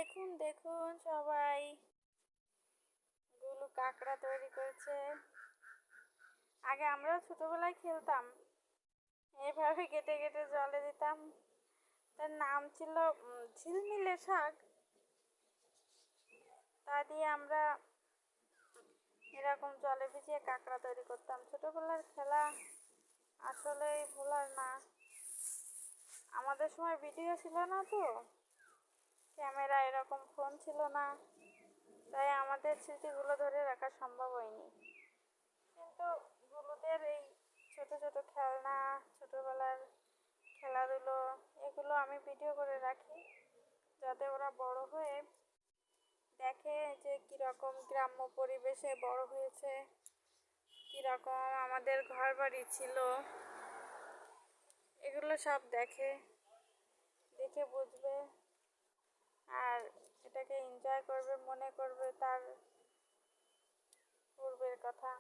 দেখুন দেখুন সবাই গুলু কাঁকড়া তৈরি করেছে। আগে আমরাও ছোটবেলায় খেলতাম, এইভাবে কেটে কেটে জলে দিতাম। তার নাম ছিল ঝিলমিলে শাক। তা দিয়ে আমরা এরকম জলে ভিজিয়ে কাঁকড়া তৈরি করতাম। ছোটবেলার খেলা আসলেই ভোলার না। আমাদের সময় ভিডিও ছিল না, তো ক্যামেরা এরকম ফোন ছিল না, তাই আমাদের স্মৃতিগুলো ধরে রাখা সম্ভব হয়নি। কিন্তু গুলোদের এই ছোট ছোট খেলনা, ছোটবেলার খেলাধুলো, এগুলো আমি ভিডিও করে রাখি, যাতে ওরা বড় হয়ে দেখে যে কীরকম গ্রাম্য পরিবেশে বড় হয়েছে, কীরকম আমাদের ঘর বাড়ি ছিল, এগুলো সব দেখে বুঝবে আর এটাকে এনজয় করবে, মনে করবে তার পূর্বের কথা।